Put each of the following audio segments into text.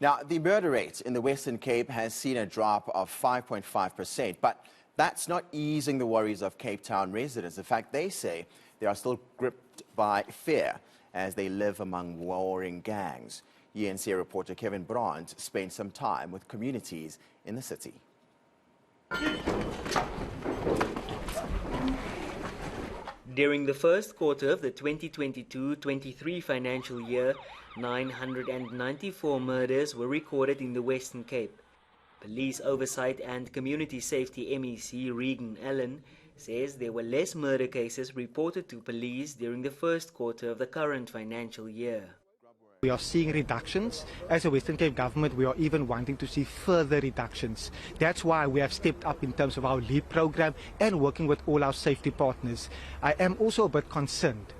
Now, the murder rate in the Western Cape has seen a drop of 5.5%, but that's not easing the worries of Cape Town residents. In fact, they say they are still gripped by fear as they live among warring gangs. eNCA reporter Kevin Brandt spent some time with communities in the city. During the first quarter of the 2022-23 financial year, 994 murders were recorded in the Western Cape. Police Oversight and Community Safety MEC Reagan Allen says there were less murder cases reported to police during the first quarter of the current financial year. We are seeing reductions. As a Western Cape government, we are even wanting to see further reductions. That's why we have stepped up in terms of our LEAP program and working with all our safety partners. I am also a bit concerned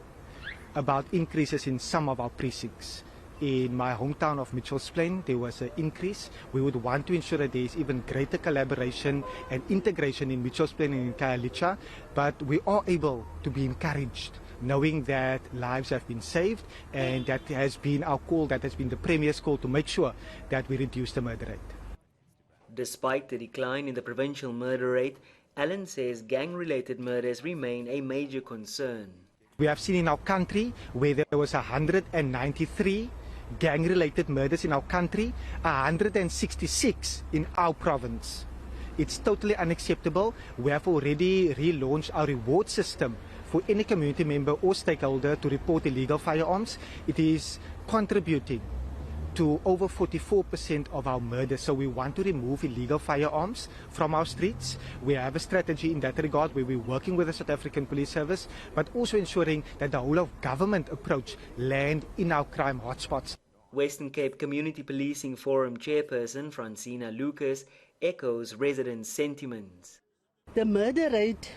about increases in some of our precincts. In my hometown of Mitchell's Plain, there was an increase. We would want to ensure that there is even greater collaboration and integration in Mitchell's Plain and in Khayelitsha, but we are able to be encouraged, knowing that lives have been saved, and that has been our call, that has been the Premier's call to make sure that we reduce the murder rate. Despite the decline in the provincial murder rate, Allen says gang-related murders remain a major concern. We have seen in our country where there was 193 gang-related murders in our country, 166 in our province. It's totally unacceptable. We have already relaunched our reward system for any community member or stakeholder to report illegal firearms. It is contributing to over 44% of our murders. So we want to remove illegal firearms from our streets. We have a strategy in that regard where we're working with the South African Police Service, but also ensuring that the whole of government approach land in our crime hotspots. Western Cape Community Policing Forum chairperson Francina Lucas echoes residents' sentiments. The murder rate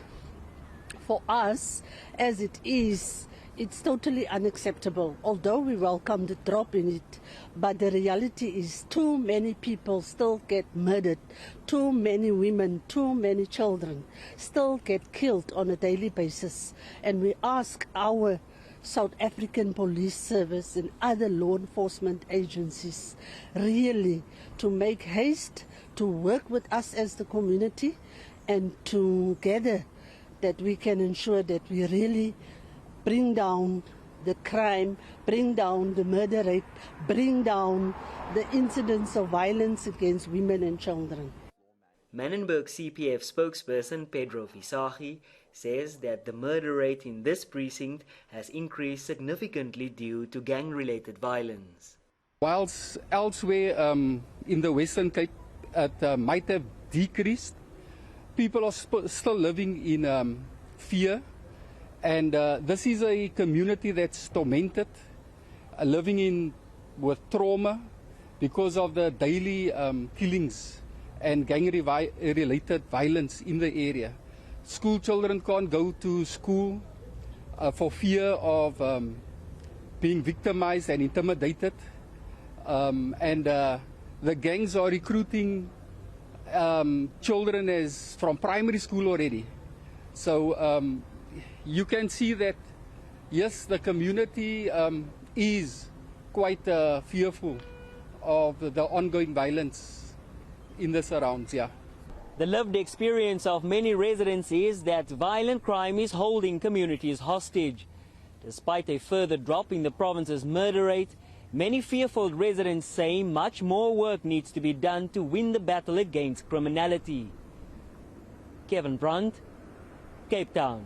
for us, as it is, it's totally unacceptable, although we welcome the drop in it. But the reality is too many people still get murdered, too many women, too many children still get killed on a daily basis. And we ask our South African Police Service and other law enforcement agencies really to make haste, to work with us as the community, and together that we can ensure that we really bring down the crime, bring down the murder rate, bring down the incidents of violence against women and children. Manenberg CPF spokesperson Pedro Visagi says that the murder rate in this precinct has increased significantly due to gang-related violence. Whilst elsewhere in the Western Cape it might have decreased, people are still living in fear. And this is a community that's tormented, living with trauma because of the daily killings and gang-related violence in the area. School children can't go to school for fear of being victimized and intimidated. And the gangs are recruiting children from primary school already. So you can see that, yes, the community is quite fearful of the ongoing violence in the surrounds, yeah. The lived experience of many residents is that violent crime is holding communities hostage. Despite a further drop in the province's murder rate, many fearful residents say much more work needs to be done to win the battle against criminality. Kevin Brandt, Cape Town.